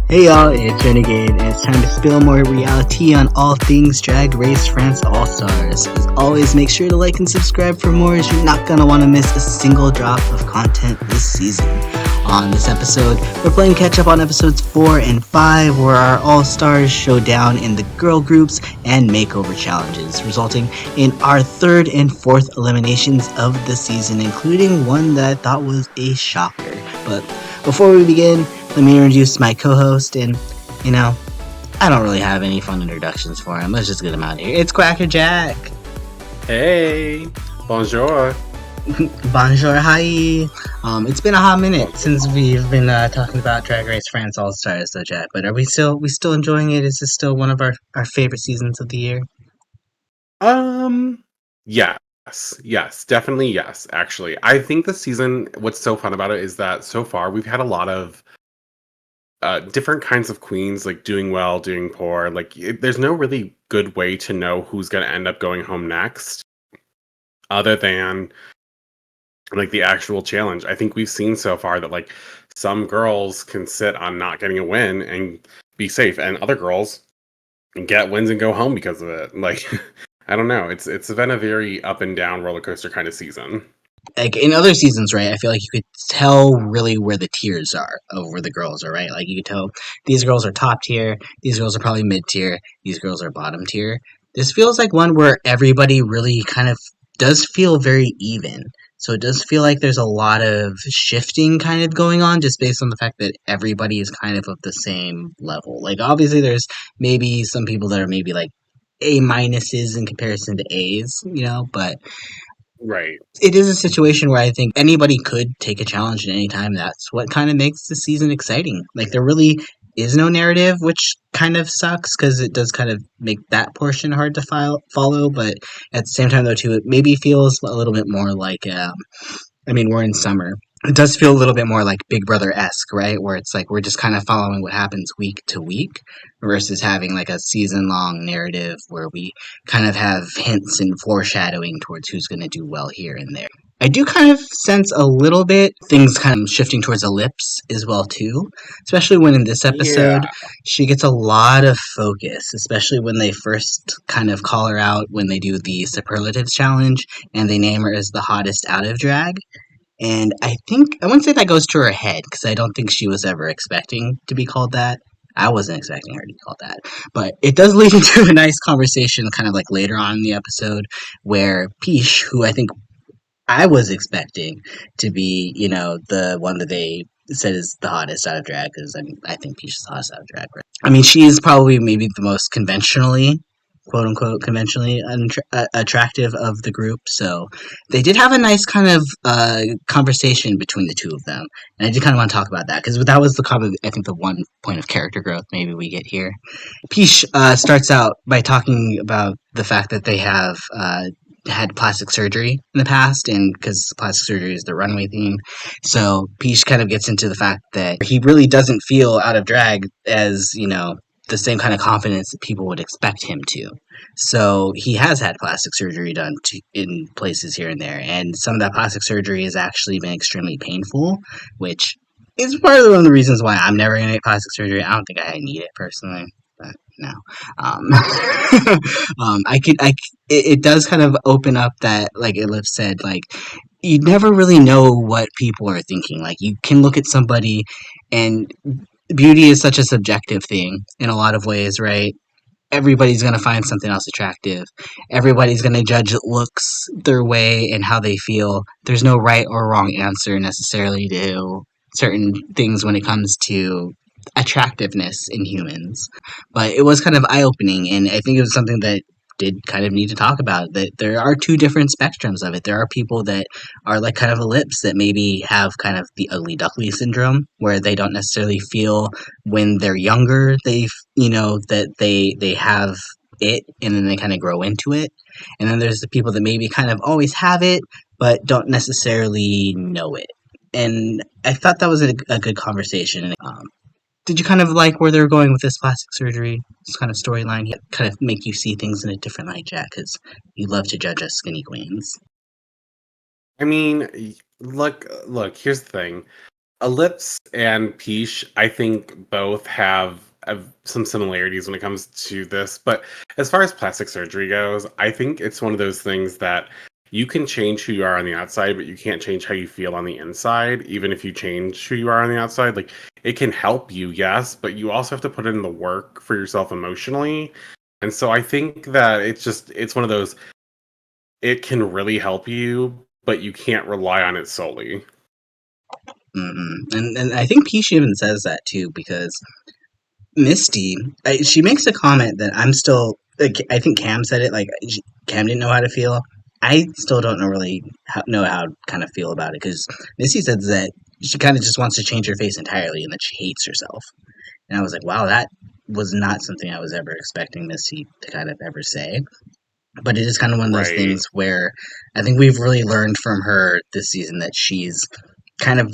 Hey y'all, it's Renegayde, and it's time to spill more reality on all things Drag Race France All-Stars. As always, make sure to like and subscribe for more, as you're not gonna want to miss a single drop of content this season. On this episode, we're playing catch-up on episodes 4 and 5, where our All-Stars show down in the girl groups and makeover challenges, resulting in our third and fourth eliminations of the season, including one that I thought was a shocker. But before we begin, let me introduce my co-host, and, I don't really have any fun introductions for him. Let's just get him out of here. It's QuackrrJack! Hey! Bonjour! Bonjour, hi! It's been a hot minute since we've been talking about Drag Race France All-Stars, though, Jack, but are we still enjoying it? Is this still one of our favorite seasons of the year? Yes, definitely yes, actually. I think the season, what's so fun about it is that so far we've had a lot of different kinds of queens, like doing well, doing poor. There's no really good way to know who's going to end up going home next, other than like the actual challenge. I think we've seen so far that like some girls can sit on not getting a win and be safe, and other girls get wins and go home because of it. Like, I don't know. It's been a very up and down roller coaster kind of season. Like in other seasons, right? I feel like you could tell really where the tiers are of where the girls are, right? Like you could tell these girls are top tier, these girls are probably mid tier, these girls are bottom tier. This feels like one where everybody really kind of does feel very even. So it does feel like there's a lot of shifting kind of going on just based on the fact that everybody is kind of the same level. Like obviously there's maybe some people that are maybe like A minuses in comparison to A's, but Right. it is a situation where I think anybody could take a challenge at any time. That's what kind of makes the season exciting. Like there really is no narrative, which kind of sucks because it does kind of make that portion hard to follow. But at the same time, though, too, it maybe feels a little bit more like we're in summer. It does feel a little bit more like Big Brother esque, right? Where it's like we're just kind of following what happens week to week versus having like a season long narrative where we kind of have hints and foreshadowing towards who's going to do well here and there. I do kind of sense a little bit things kind of shifting towards Elips as well too, especially when in this episode Yeah. she gets a lot of focus, especially when they first kind of call her out when they do the superlatives challenge and they name her as the hottest out of drag. And I think, I wouldn't say that goes to her head, because I don't think she was ever expecting to be called that. I wasn't expecting her to be called that. But it does lead into a nice conversation kind of like later on in the episode where Piche, who I think I was expecting to be, the one that they said is the hottest out of drag, because I think Piche is the hottest out of drag. Right? I mean, she is probably maybe the most conventionally, quote unquote, conventionally attractive of the group. So they did have a nice kind of conversation between the two of them, and I did kind of want to talk about that because that was I think the one point of character growth maybe we get here. Piche starts out by talking about the fact that they have had plastic surgery in the past, and because plastic surgery is the runway theme, so Piche kind of gets into the fact that he really doesn't feel out of drag as the same kind of confidence that people would expect him to. So he has had plastic surgery done in places here and there, and some of that plastic surgery has actually been extremely painful, which is part of one of the reasons why I'm never gonna get plastic surgery. I don't think I need it personally. But no, it does kind of open up that, like Elips said, like you never really know what people are thinking. Like you can look at somebody, and beauty is such a subjective thing in a lot of ways, right? Everybody's going to find something else attractive. Everybody's going to judge looks their way and how they feel. There's no right or wrong answer necessarily to certain things when it comes to attractiveness in humans. But it was kind of eye opening, and I think it was something that did kind of need to talk about, that there are two different spectrums of it. There are people that are like kind of Elips that maybe have kind of the ugly duckling syndrome where they don't necessarily feel when they're younger that they have it, and then they kind of grow into it. And then there's the people that maybe kind of always have it but don't necessarily know it. And I thought that was a good conversation. Did you kind of like where they're going with this plastic surgery, this kind of storyline? Kind of make you see things in a different light, Jack, because you love to judge us skinny queens. I mean, look, here's the thing. Elips and Piche, I think both have some similarities when it comes to this. But as far as plastic surgery goes, I think it's one of those things that you can change who you are on the outside, but you can't change how you feel on the inside, even if you change who you are on the outside. Like, it can help you, yes, but you also have to put in the work for yourself emotionally. And so I think that it's one of those, it can really help you, but you can't rely on it solely. And I think Piche even says that too, because Misty, she makes a comment that I'm still. Like, I think Cam said it. Like, Cam didn't know how to feel. I still don't know really know how to kind of feel about it, because Misty says that she kind of just wants to change her face entirely and that she hates herself. And I was like, wow, that was not something I was ever expecting Misty to kind of ever say. But it is kind of one of those Right. things where I think we've really learned from her this season that she's kind of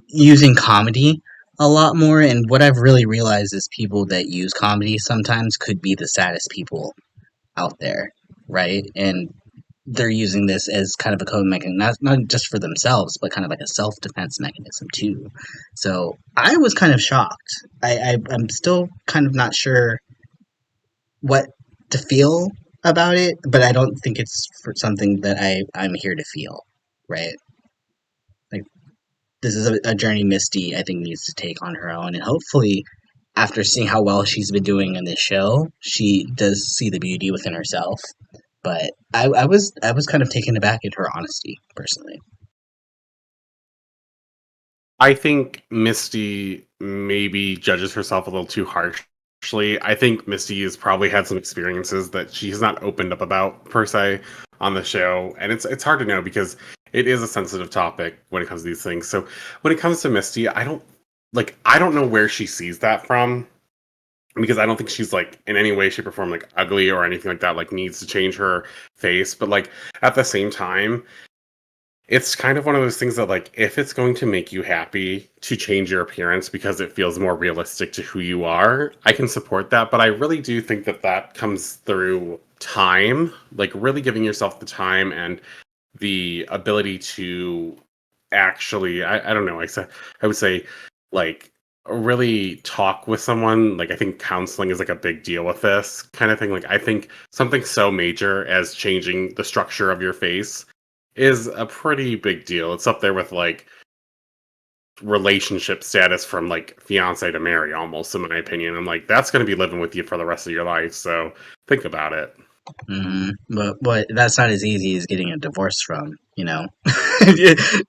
using comedy a lot more. And what I've really realized is people that use comedy sometimes could be the saddest people out there, right? And they're using this as kind of a coping mechanism, not just for themselves, but kind of like a self defense mechanism too. So I was kind of shocked. I'm still kind of not sure what to feel about it, but I don't think it's for something that I'm here to feel, right? Like, this is a journey Misty, I think, needs to take on her own, and hopefully, after seeing how well she's been doing in this show, she does see the beauty within herself. But I was kind of taken aback at her honesty, personally. I think Misty maybe judges herself a little too harshly. I think Misty has probably had some experiences that she's not opened up about per se on the show, and it's hard to know because it is a sensitive topic when it comes to these things. So when it comes to Misty, I don't know where she sees that from, because I don't think she's like in any way, shape, or form like ugly or anything like that. Like, needs to change her face, but like at the same time, it's kind of one of those things that, like, if it's going to make you happy to change your appearance because it feels more realistic to who you are, I can support that. But I really do think that that comes through time, like really giving yourself the time and the ability to actually, I don't know, I would say, like, really talk with someone. Like, I think counseling is like a big deal with this kind of thing. Like, I think something so major as changing the structure of your face is a pretty big deal. It's up there with like relationship status from like fiance to marry, almost, in my opinion. I'm like, that's going to be living with you for the rest of your life. So think about it. But that's not as easy as getting a divorce from, you know.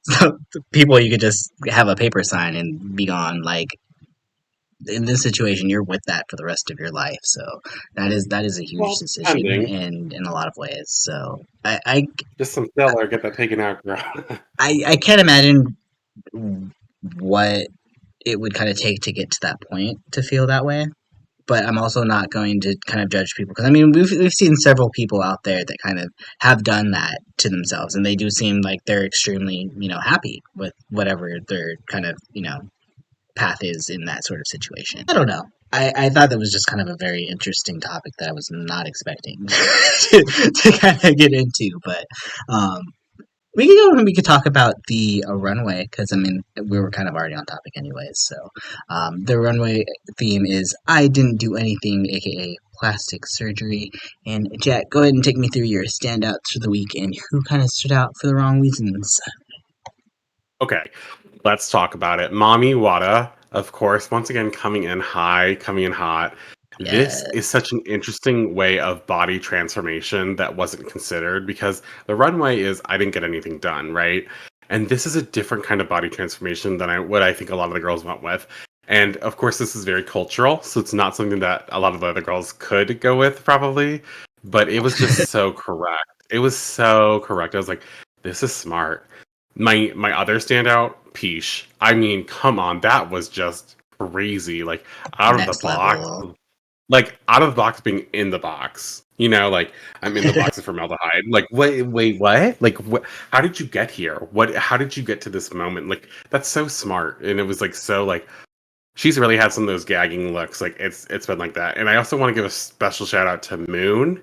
So, people you could just have a paper sign and be gone. Like, in this situation, you're with that for the rest of your life. So that is a huge Well, decision depending. in a lot of ways. So I Just some filler, get that taken out, girl. I can't imagine what it would kind of take to get to that point to feel that way. But I'm also not going to kind of judge people, because I mean we've seen several people out there that kind of have done that to themselves, and they do seem like they're extremely happy with whatever their kind of path is in that sort of situation. I don't know. I thought that was just kind of a very interesting topic that I was not expecting to kind of get into, but um, we could go and we could talk about the runway, because I mean we were kind of already on topic anyways. So the runway theme is "I didn't do anything," aka plastic surgery. And Jack, go ahead and take me through your standouts for the week and who kind of stood out for the wrong reasons. Okay, let's talk about it. Mommy Wada, of course, once again coming in high, coming in hot. This Yeah, is such an interesting way of body transformation that wasn't considered, because the runway is I didn't get anything done, right? And this is a different kind of body transformation than what I think a lot of the girls went with. And of course, this is very cultural, so it's not something that a lot of the other girls could go with, probably. But it was just so correct. It was so correct. I was like, this is smart. My other standout, Piche. I mean, come on, that was just crazy. Like, out of the next box, level. like out of the box being in the box. You know, like, I'm in the box of formaldehyde. Like, wait, what? Like, what? How did you get here? What? How did you get to this moment? Like, that's so smart, and it was like so like she's really had some of those gagging looks. Like, it's been like that. And I also want to give a special shout out to Moon.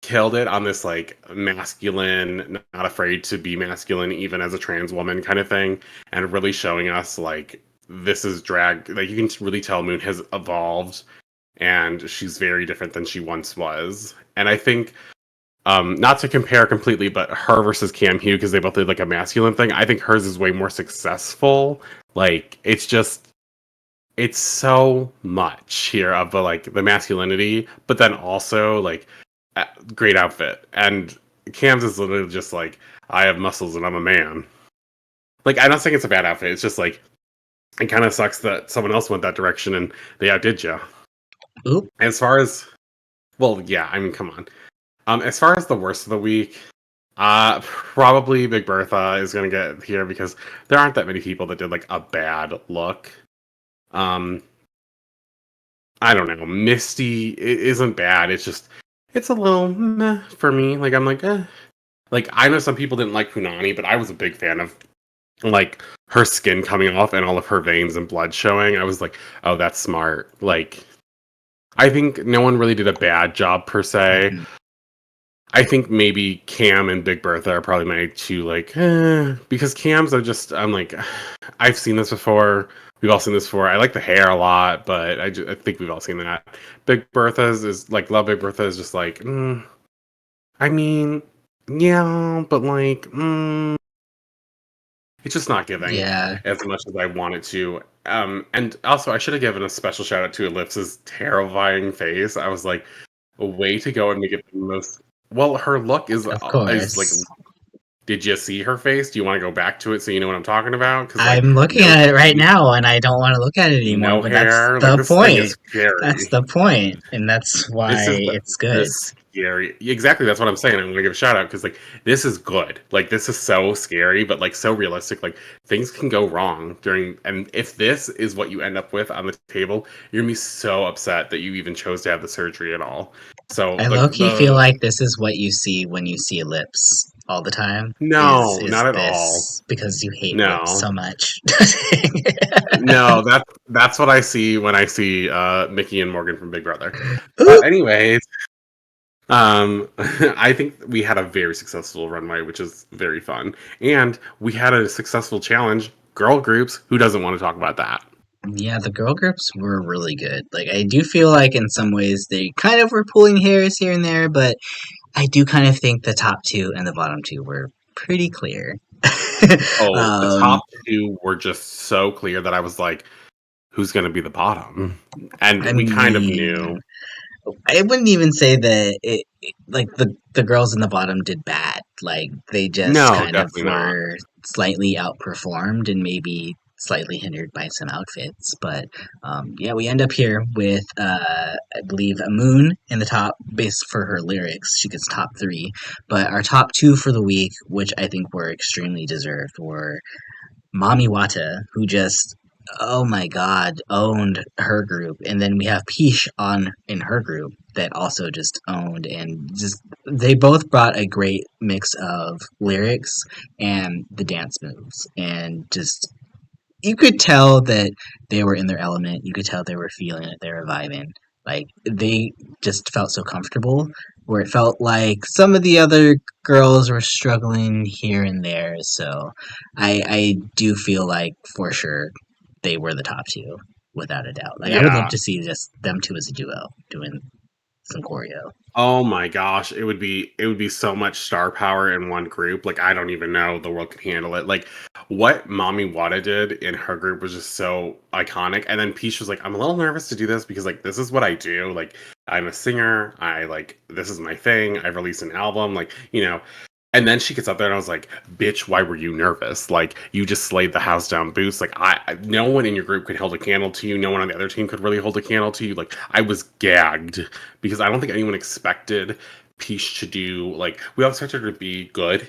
killed it on this like masculine, not afraid to be masculine even as a trans woman kind of thing, and really showing us like this is drag. Like you can really tell Moon has evolved and she's very different than she once was. And I think not to compare completely, but her versus Cam Hugh, because they both did like a masculine thing, I think hers is way more successful. Like it's so much here of the masculinity, but then also like great outfit. And Cam's is literally just like, I have muscles and I'm a man. Like I'm not saying it's a bad outfit. It's just like it kind of sucks that someone else went that direction and they outdid you. Oop. As far as well, yeah, I mean, come on. As far as the worst of the week, probably Big Bertha is gonna get here because there aren't that many people that did like a bad look. Um, I don't know. Misty isn't bad. It's just it's a little meh for me. Like I'm like, eh. Like I know some people didn't like Punani, but I was a big fan of like her skin coming off and all of her veins and blood showing. I was like, oh, that's smart. Like I think no one really did a bad job per se. Mhm. I think maybe Cam and Big Bertha are probably my two, like, because Cam's are just, I'm like, I've seen this before. We've all seen this before. I like the hair a lot, but I think we've all seen that. Big Bertha's is like, Love Big Bertha is just like, I mean, yeah, but like, it's just not giving Yeah. as much as I wanted to. And also, I should have given a special shout out to Elips' terrifying face. I was like, a way to go and make it the most. Well, her look Of is like. course. Did you see her face? Do you want to go back to it so you know what I'm talking about? Because like I'm looking no at it right teeth, now and I don't want to look at it anymore, no but that's hair. Like the this thing is point. That's scary. the point, and that's why This is it's the good. scary. Exactly. That's what I'm saying. I'm gonna give a shout out because like this is good. Like this is so scary, but like so realistic. Like things can go wrong during, and if this is what you end up with on the table, you're gonna be so upset that you even chose to have the surgery at all. So I low-key feel like this is what you see when you see Lips all the time. Is no, is not at all. this because you hate Lips No. so much? No, that's what I see when I see Mickey and Morgan from Big Brother. But Oop. anyways, I think we had a very successful runway, which is very fun, and we had a successful challenge. Girl groups. Who doesn't want to talk about that? Yeah, the girl groups were really good. Like I do feel like in some ways they kind of were pulling hairs here and there, but I do kind of think the top two and the bottom two were pretty clear. Oh, the um, top two were just so clear that I was like, "Who's going to be the bottom?" I And we kind of knew. mean, I wouldn't even say that like the girls in the bottom did bad. Like they just No, kind of definitely not. were slightly outperformed and maybe slightly hindered by some outfits. But yeah, we end up here with I believe a Moon in the top base for her lyrics. She gets top three. But our top two for the week, which I think were extremely deserved, were Mami Wata, who just oh my god owned her group, and then we have Piche on in her group that also just owned, and just they both brought a great mix of lyrics and the dance moves, and just you could tell that they were in their element. You could tell they were feeling it. They were vibing. Like they just felt so comfortable. Where it felt like some of the other girls were struggling here and there. So I do feel like for sure they were the top two without a doubt. Like I would love Yeah. to see just them two as a duo doing some choreo. Oh my gosh, it would be so much star power in one group. Like I don't even know the world could handle it. Like what Mommy Wada did in her group was just so iconic. And then Peach was like, I'm a little nervous to do this because like this is what I do. Like I'm a singer. I like this is my thing. I've released an album. Like, and then she gets up there and I was like, bitch, why were you nervous? Like, you just slayed the house down boost. Like, no one in your group could hold a candle to you. No one on the other team could really hold a candle to you. Like, I was gagged because I don't think anyone expected Peach to do, like, we all expected her to be good.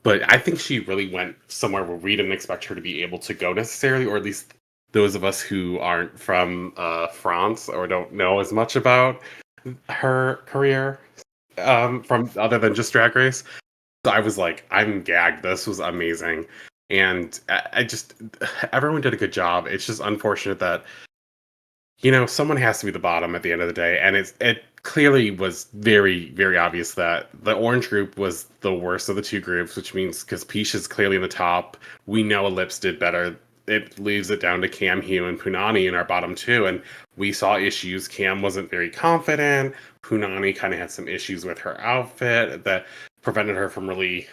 But I think she really went somewhere where we didn't expect her to be able to go necessarily, or at least those of us who aren't from France or don't know as much about her career from other than just Drag Race. So I was like, I'm gagged. This was amazing. And I just, everyone did a good job. It's just unfortunate that, someone has to be the bottom at the end of the day, and it clearly was very, very obvious that the orange group was the worst of the two groups, which means because Piche is clearly in the top, we know Elips did better. It leaves it down to Cam, Hugh, and Punani in our bottom two, and we saw issues. Cam wasn't very confident. Punani kind of had some issues with her outfit that prevented her from really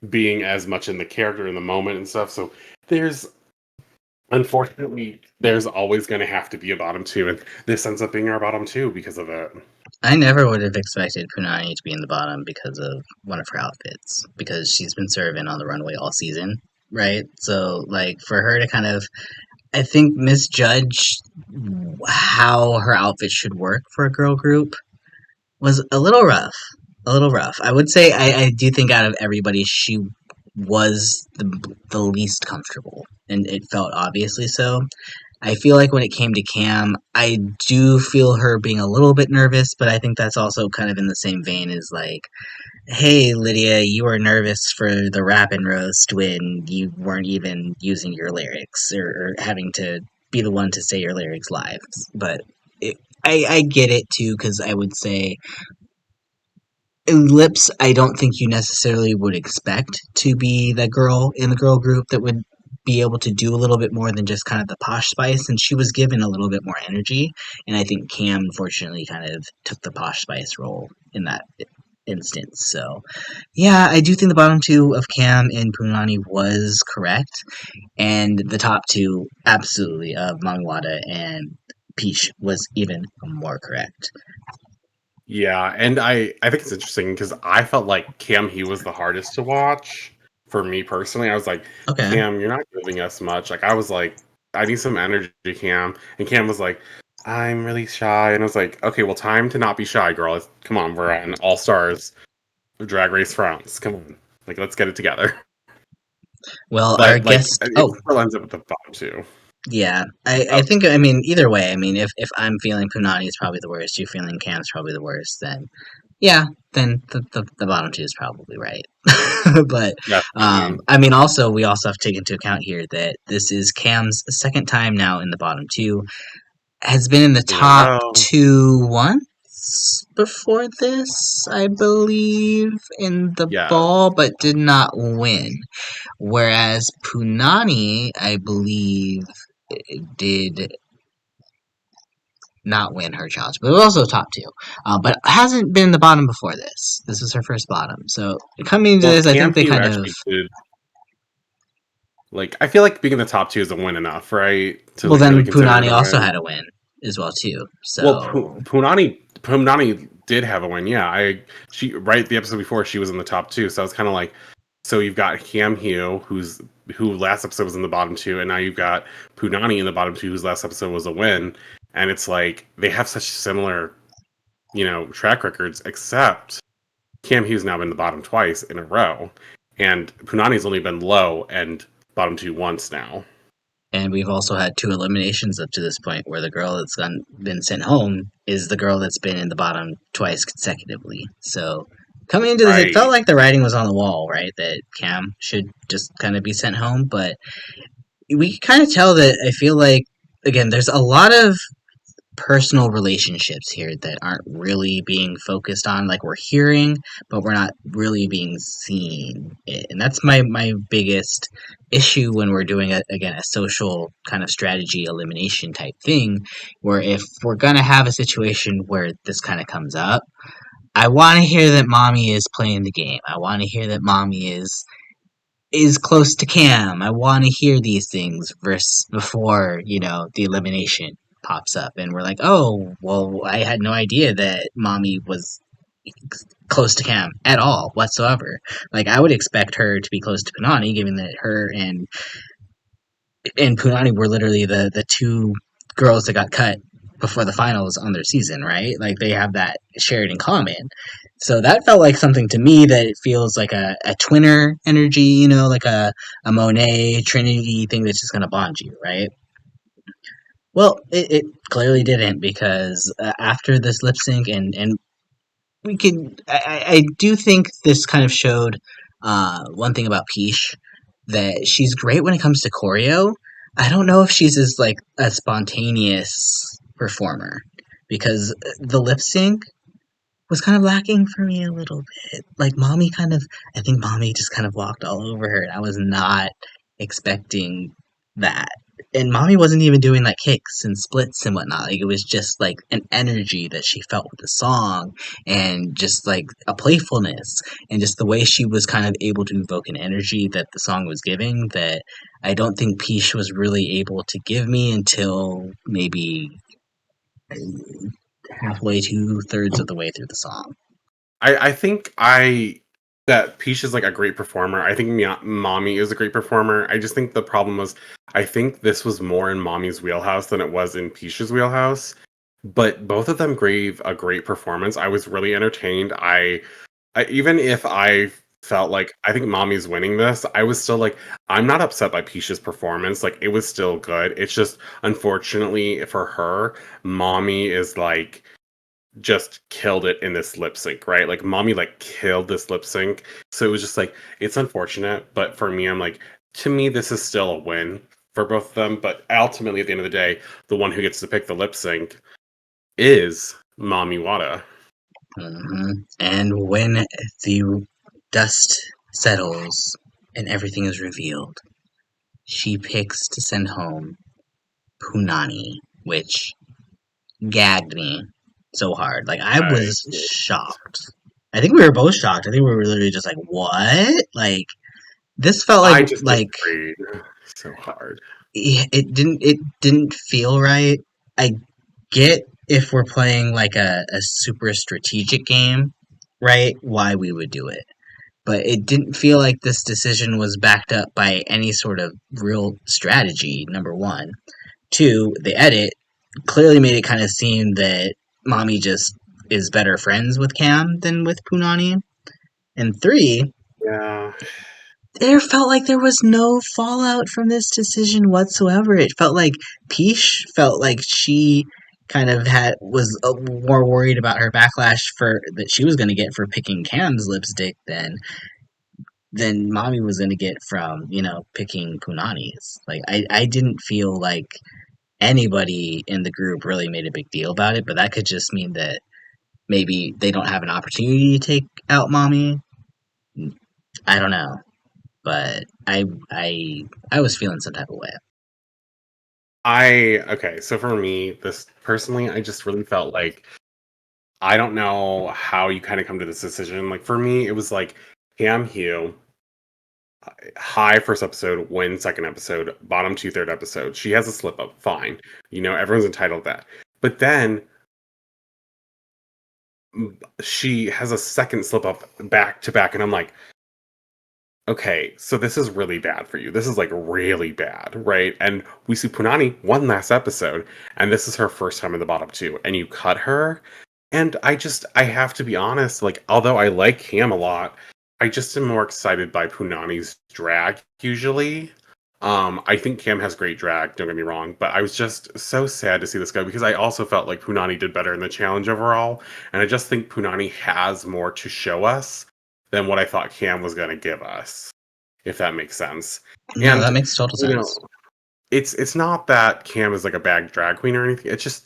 being as much in the character in the moment and stuff. So there's unfortunately, there's always going to have to be a bottom two, and this ends up being our bottom two because of it. I never would have expected Punani to be in the bottom because of one of her outfits, because she's been serving on the runway all season, right? So, like, for her to kind of, I think, misjudge how her outfit should work for a girl group was a little rough. A little rough. I would say I do think out of everybody, she was the least comfortable, and it felt obviously so. I feel like when it came to Cam, I do feel her being a little bit nervous, but I think that's also kind of in the same vein as like, hey, Lydia, you were nervous for the rap and roast when you weren't even using your lyrics or having to be the one to say your lyrics live. But I get it too, because I would say Lips, I don't think you necessarily would expect to be the girl in the girl group that would be able to do a little bit more than just kind of the posh spice, and she was given a little bit more energy, and I think Cam unfortunately kind of took the posh spice role in that instance. So yeah, I do think the bottom two of Cam and Punani was correct, and the top two absolutely of Mamiwata and Piche was even more correct. Yeah, and I think it's interesting because I felt like Cam he was the hardest to watch for me personally. I was like, Okay. Cam, you're not giving us much. Like I was like, I need some energy, Cam. And Cam was like, I'm really shy. And I was like, okay, well, time to not be shy, girl. Come on, we're on All Stars Drag Race France. Come on, like let's get it together. Well, our But like, guest. it Oh, still ends up with the bottom two. yeah, I Oh, think, I mean, either way, I mean, if I'm feeling Punani is probably the worst, you're feeling Cam's probably the worst, then yeah, then the bottom two is probably right. But, definitely I mean, also, we also have to take into account here that this is Cam's second time now in the bottom two, has been in the in a top row. two once before this, I believe, in the Yes. ball, but did not win. Whereas Punani, I believe, did not win her challenge, but it was also top two. But hasn't been the bottom before this. This is her first bottom. So coming into Well, this, I Cam think they Hugh kind of, actually did. Like, I feel like being in the top two isn't win enough, right? To well, like really then consider it Punani a also win. had a win as well too. Well, So Punani did have a win. Yeah, she right the episode before she was in the top two, so I was kind of like, so you've got Cam Hugh, who last episode was in the bottom two, and now you've got Punani in the bottom two, whose last episode was a win, and it's like they have such similar, track records, except Cam Hughes now been the bottom twice in a row, and Punani's only been low and bottom two once now. and we've also had two eliminations up to this point where the girl that's been sent home is the girl that's been in the bottom twice consecutively. So coming into this, it felt Right. like the writing was on the wall, right? That Cam should just kind of be sent home, but we can kind of tell that I feel like, again, there's a lot of personal relationships here that aren't really being focused on. Like, we're hearing, but we're not really being seen. And that's my biggest issue when we're doing again, a social kind of strategy elimination type thing, where if we're gonna have a situation where this kind of comes up, I want to hear that mommy is playing the game. I want to hear that mommy is close to Cam. I want to hear these things versus before, the elimination pops up and we're like, oh, well, I had no idea that mommy was close to Cam at all whatsoever. Like, I would expect her to be close to Punani, given that her and Punani were literally the two girls that got cut before the finals on their season, right? Like, they have that shared in common. So that felt like something to me that it feels like a twinner energy, like a Monet Trinity thing that's just going to bond you, right? Well, it clearly didn't, because after this lip sync, and we could, I do think this kind of showed one thing about Piche, that she's great when it comes to choreo, I don't know if she's as like a spontaneous performer because the lip sync was kind of lacking for me a little bit. Like mommy kind of, I think mommy just kind of walked all over her, and I was not expecting that. And mommy wasn't even doing like kicks and splits and whatnot. Like it was just like an energy that she felt with the song, and just like a playfulness, and just the way she was kind of able to evoke an energy that the song was giving. That I don't think Piche was really able to give me until maybe halfway, 2/3 of the way through the song. I think I that Peach is like a great performer. I think Mommy is a great performer. I just think the problem was I think this was more in Mommy's wheelhouse than it was in Peach's wheelhouse. But both of them gave a great performance. I was really entertained. I even if I felt like I think Mommy's winning this, I was still like I'm not upset by Peach's performance. Like it was still good. It's just unfortunately for her, Mommy is like just killed it in this lip sync, right? Like mommy like killed this lip sync. So it was just like it's unfortunate, but for me I'm like to me this is still a win for both of them, but ultimately at the end of the day, the one who gets to pick the lip sync is Mommy Wada. And when the dust settles and everything is revealed, she picks to send home Punani, which gagged me so hard. Like I I was shocked. I think we were both shocked. I think we were literally just like, "What?" Like this felt I just like disagreed so hard. it didn't feel right. I get if we're playing like a super strategic game, right? Why we would do it. But it didn't feel like this decision was backed up by any sort of real strategy, number one. Two, the edit clearly made it kind of seem that Mommy just is better friends with Cam than with Punani. And three, Yeah. there felt like there was no fallout from this decision whatsoever. It felt like Piche felt like she kind of had was more worried about her backlash for that she was going to get for picking Cam's lipstick than Mommy was going to get from picking Punani's. Like I didn't feel like anybody in the group really made a big deal about it, but that could just mean that maybe they don't have an opportunity to take out Mommy. I don't know, but I was feeling some type of way. Okay, so for me, this personally, I just really felt like I don't know how you kind of come to this decision. Like for me, it was like Cam Hugh high first episode, win second episode, bottom two, third episode. She has a slip up, fine. Everyone's entitled to that. But then she has a second slip up back to back, and I'm like, okay, so this is really bad for you. This is like really bad, right? And we see Punani one last episode, and this is her first time in the bottom two, and you cut her. And I have to be honest, like, although I like Cam a lot, I just am more excited by Punani's drag usually. I think Cam has great drag, don't get me wrong, but I was just so sad to see this go because I also felt like Punani did better in the challenge overall, and I just think Punani has more to show us than what I thought Cam was going to give us, if that makes sense. No, that And makes total you know, sense. it's not that Cam is like a bad drag queen or anything. It's just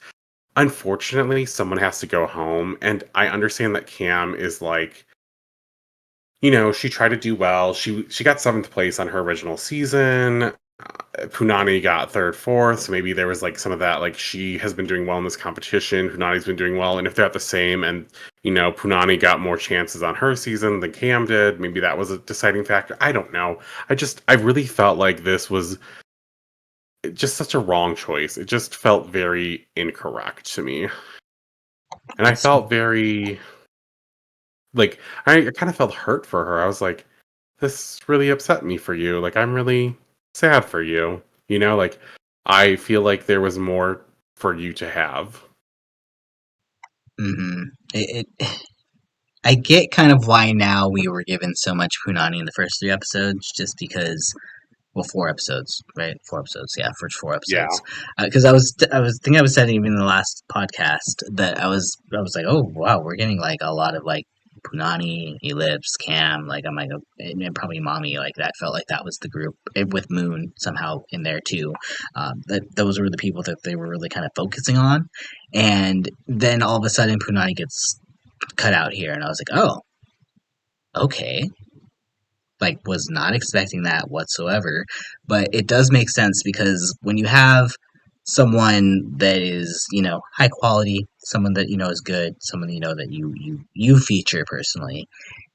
unfortunately someone has to go home, and I understand that Cam is like she tried to do well. She got seventh place on her original season. Punani got third, fourth. So maybe there was like some of that. Like she has been doing well in this competition. Punani's been doing well, and if they're at the same, and Punani got more chances on her season than Cam did, maybe that was a deciding factor. I don't know. I really felt like this was just such a wrong choice. It just felt very incorrect to me, and I That's felt very like I kind of felt hurt for her. I was like, this really upset me for you. Like I'm really sad for you. Like I feel like there was more for you to have. hmm it. I get kind of why now we were given so much Punani in the first three episodes, just because. Well, four episodes, right? Four episodes, yeah, first four Yeah. episodes. Because I was thinking I was saying even in the last podcast that I was like, oh wow, we're getting like a lot of like Punani, Elips, Cam, like I'm like, and probably Mommy, like that felt like that was the group with Moon somehow in there too. That those were the people that they were really kind of focusing on, and then all of a sudden Punani gets cut out here, and I was like, oh, okay, like was not expecting that whatsoever, but it does make sense because when you have someone that is high quality, someone that is good, someone that you feature personally,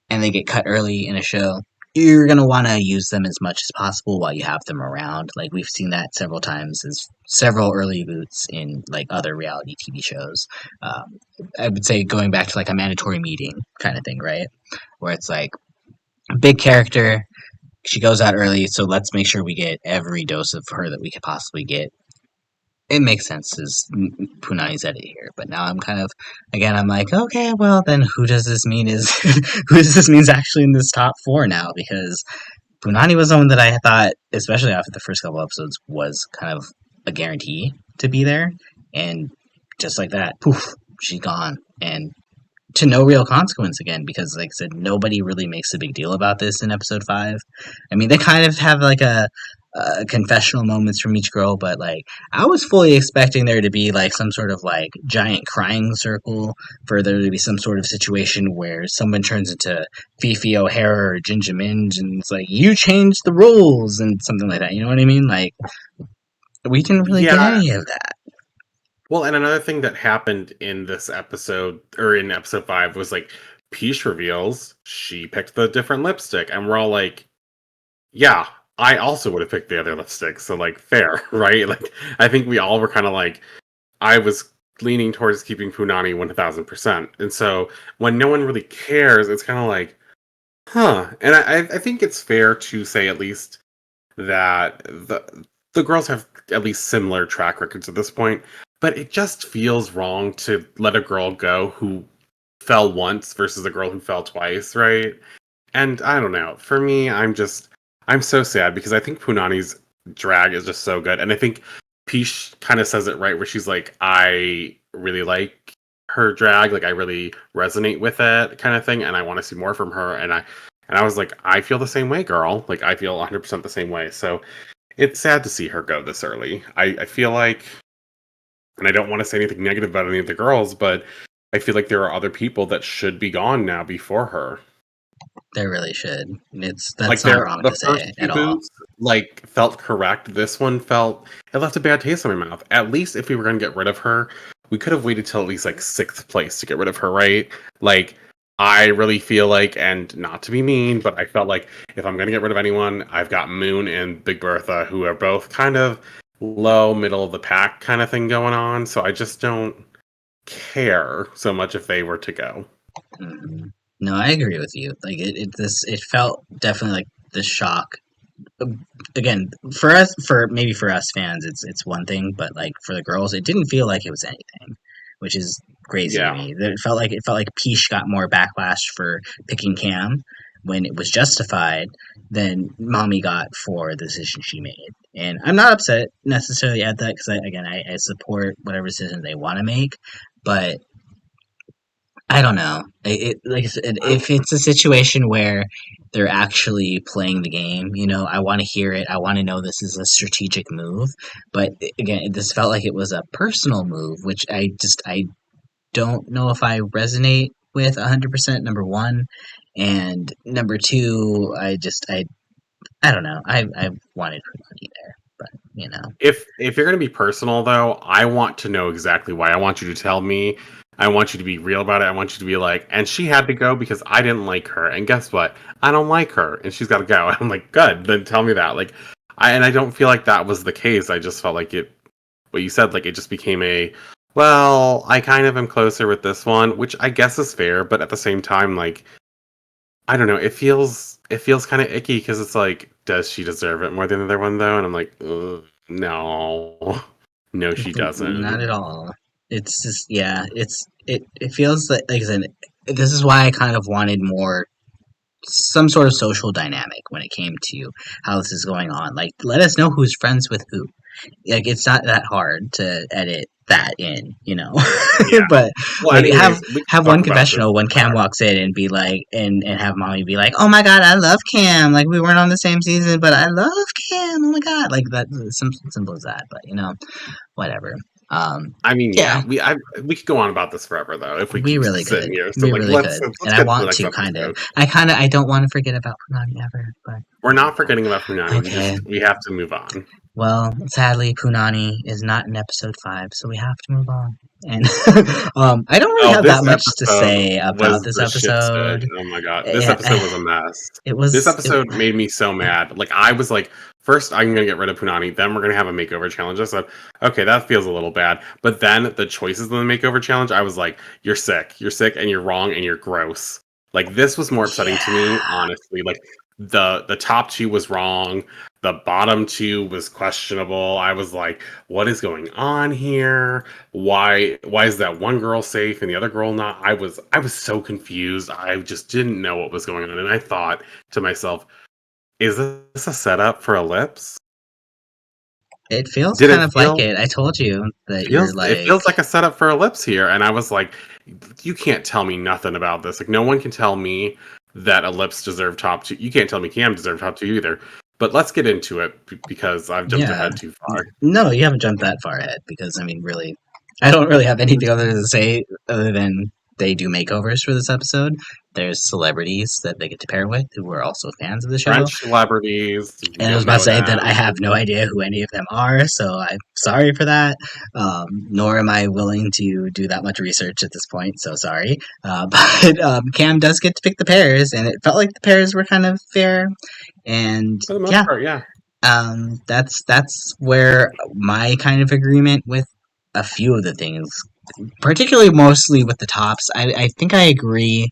and they get cut early in a show, you're going to want to use them as much as possible while you have them around. Like we've seen that several times as several early boots in like other reality TV shows. I would say going back to like a mandatory meeting kind of thing, right, where it's like big character, she goes out early, so let's make sure we get every dose of her that we could possibly get. It makes sense as Punani's edit here, but now I'm kind of, again, I'm like, okay, well then who does this mean is who does this mean is actually in this top four now? Because Punani was someone that I thought, especially after the first couple episodes, was kind of a guarantee to be there, and just like that, poof, she's gone, and to no real consequence again, because like I said, nobody really makes a big deal about this in episode 5. I mean, they kind of have like a confessional moments from each girl, but like I was fully expecting there to be like some sort of like giant crying circle, for there to be some sort of situation where someone turns into Fifi O'Hara or Ginger Minge and it's like, you changed the rules and something like that, you know what I mean? Like we didn't really get Yeah. any of that. Well, and another thing that happened in this episode, or in episode 5, was like Piche reveals she picked the different lipstick, and we're all like, yeah, I also would have picked the other lipstick, so like fair, right? Like I think we all were kind of like, I was leaning towards keeping Punani 1000%. And so when no one really cares, it's kind of like, huh. And I think it's fair to say at least that the girls have at least similar track records at this point, but it just feels wrong to let a girl go who fell once versus a girl who fell twice, right? And I don't know. For me, I'm so sad because I think Punani's drag is just so good, and I think Piche kind of says it right where she's like, I really like her drag, like I really resonate with it, kind of thing, and I want to see more from her. And I was like, I feel the same way, girl. Like I feel 100% the same way. So it's sad to see her go this early. I feel like, and I don't want to say anything negative about any of the girls, but I feel like there are other people that should be gone now before her. They really should. That's Like not wrong the to first say two at all. boots like felt correct. This one felt, it left a bad taste in my mouth. At least if we were gonna get rid of her, we could have waited till at least like 6th place to get rid of her, right? Like I really feel like, and not to be mean, but I felt like if I'm gonna get rid of anyone, I've got Moon and Big Bertha, who are both kind of low, middle of the pack kind of thing going on. So I just don't care so much if they were to go. Mhm. No, I agree with you. Like it felt definitely like the shock. Again, for us, for maybe for us fans, it's one thing, but like for the girls, it didn't feel like it was anything, which is crazy to Yeah. me. It felt like Piche got more backlash for picking Cam when it was justified than Mommy got for the decision she made. And I'm not upset necessarily at that because I support whatever decision they want to make, but I don't know. Like I said, if it's a situation where they're actually playing the game, I want to hear it. I want to know this is a strategic move. But again, this felt like it was a personal move, which I don't know if I resonate with 100%. Number one, and number two, I don't know. I wanted Punani there, but If you're gonna be personal though, I want to know exactly why. I want you to tell me. I want you to be real about it. I want you to be like, and she had to go because I didn't like her. And guess what? I don't like her, and she's got to go. I'm like, good. Then tell me that. Like, I don't feel like that was the case. I just felt like it. What you said, like it just became a. Well, I kind of am closer with this one, which I guess is fair, but at the same time, like I don't know. It feels kind of icky because it's like, does she deserve it more than the other one though? And I'm like, ugh, no, no, she not doesn't. at all. It's just yeah. It feels like I said. This is why I kind of wanted more some sort of social dynamic when it came to how this is going on. Like, let us know who's friends with who. Like, it's not that hard to edit that in, you know. Yeah. But Well, like anyways, we can have talk one about this confessional when Cam forever. walks in and be like and have mommy be like, "Oh my god, I love Cam. Like we weren't on the same season, but I love Cam. Oh my god." Like that simple as that, but you know, whatever. I mean, Yeah, yeah, we could go on about this forever though if we we keep really sitting could. here. So We like really could. let's And I get to the want next to kind of episode. I don't want to forget about Punani ever, but We're there we not forgetting about go. Punani. Okay. We have to move on. Well, sadly, Punani is not in episode 5, so we have to move on. And I don't really Oh, have this that much to episode say about was this the shit stick. episode. Oh my god, this Eh, episode eh, was a mess. It This was. It, episode made me so mad. Like I was like, first I'm gonna get rid of Punani, then we're gonna have a makeover challenge. I said, okay, that feels a little bad. But then the choices in the makeover challenge, I was like, you're sick, and you're wrong, and you're gross. Like this was more upsetting to me, yeah. honestly. Like the top two was wrong. The bottom two was questionable. I was like, what is going on here? Why is that one girl safe and the other girl not? I was so confused. I just didn't know what was going on. And I thought to myself, is this a setup for Elips? It feels Did kind it of like feel it. I told you that you're it like. feels like a setup for Elips here? And I was like, you can't tell me nothing about this. Like no one can tell me that Elips deserved top two. You can't tell me Cam deserved top two either. But let's get into it because I've jumped Yeah. ahead too far. No, you haven't jumped that far ahead because I mean, really, I don't really have anything other to say other than they do makeovers for this episode. There's celebrities that they get to pair with who are also fans of the show. French celebrities, we And I was don't about to know say that I them. have no idea who any of them are, so I'm sorry for that. Nor am I willing to do that much research at this point, so sorry. But Cam does get to pick the pairs, and it felt like the pairs were kind of fair. And For the most yeah, part, yeah. that's where my kind of agreement with a few of the things, particularly mostly with the tops. I think I agree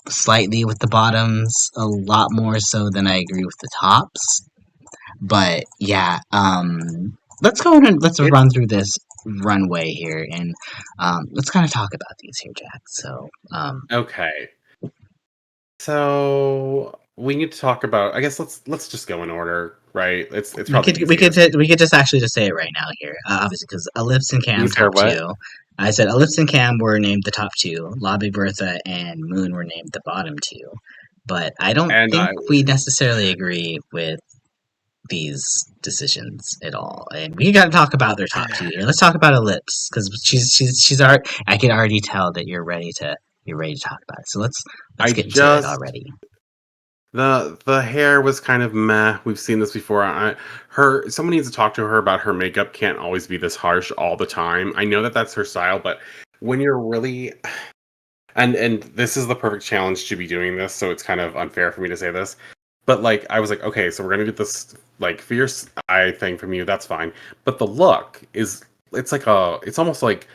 slightly with the bottoms, a lot more so than I agree with the tops. But yeah, let's go and let's run It's through this runway here, and let's kind of talk about these here, Jack. So okay. So we need to talk about. I guess let's just go in order, right? It's we probably could easiest. we could just actually just say it right now here, obviously because Elips and Cam These are top what? two. I said Elips and Cam were named the top two. Lobby Bertha and Moon were named the bottom two. But I don't And think we necessarily agree with these decisions at all. And we got to talk about their top two here. Let's talk about Elips because she's already. I can already tell that you're ready to talk about it. So let's I get into it just already. the hair was kind of meh. We've seen this before. Someone needs to talk to her about her makeup. Can't always be this harsh all the time. I know that that's her style, but when you're really and this is the perfect challenge to be doing this, so it's kind of unfair for me to say this. But like I was like, okay, so we're gonna get this like fierce eye thing from you, that's fine. But the look is it's almost like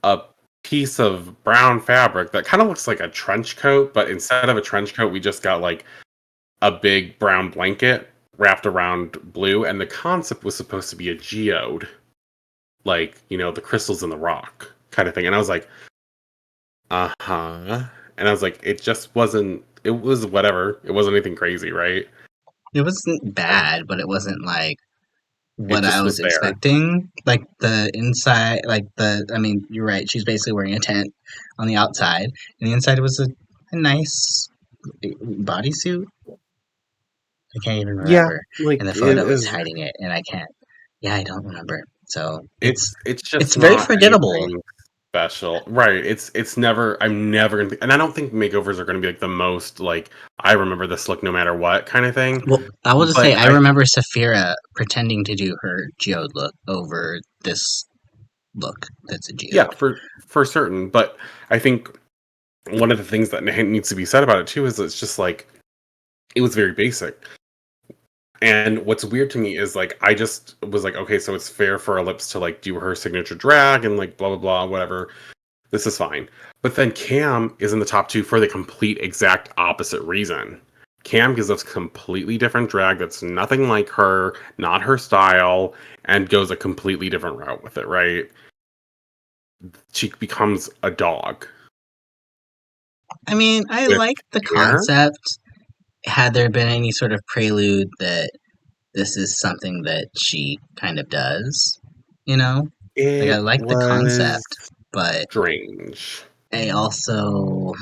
a piece of brown fabric that kind of looks like a trench coat, but instead of a trench coat, we just got like a big brown blanket wrapped around blue, and the concept was supposed to be a geode, like, you know, the crystals in the rock kind of thing. And I was like, uh-huh. And I was like, it just wasn't it was whatever. It wasn't anything crazy, right? It wasn't bad, but it wasn't like It what I just was was there. expecting. Like the inside, like I mean, you're right. She's basically wearing a tent on the outside, and the inside was a nice bodysuit. I can't even Yeah, remember. like And the it photo is is hiding it, and I can't. Yeah, I don't remember. So it's it's just very not forgettable. anything special. Right. It's never I'm never gonna and I don't think makeovers are gonna be like the most like I remember this look no matter what kind of thing. Well, I will just say But I I remember Saphira pretending to do her geode look over this look that's a yeah, geode. for certain. But I think one of the things that needs to be said about it too is it's just like it was very basic. And what's weird to me is like I just was like, okay, so it's fair for Elips to like do her signature drag and like blah blah blah, whatever. This is fine. But then Cam is in the top two for the complete exact opposite reason. Cam gives us completely different drag that's nothing like her, not her style, and goes a completely different route with it, right? She becomes a dog I mean, I with like the hair. concept. Had there been any sort of prelude that this is something that she kind of does, you know? Like, I It like the was concept, but strange, I also,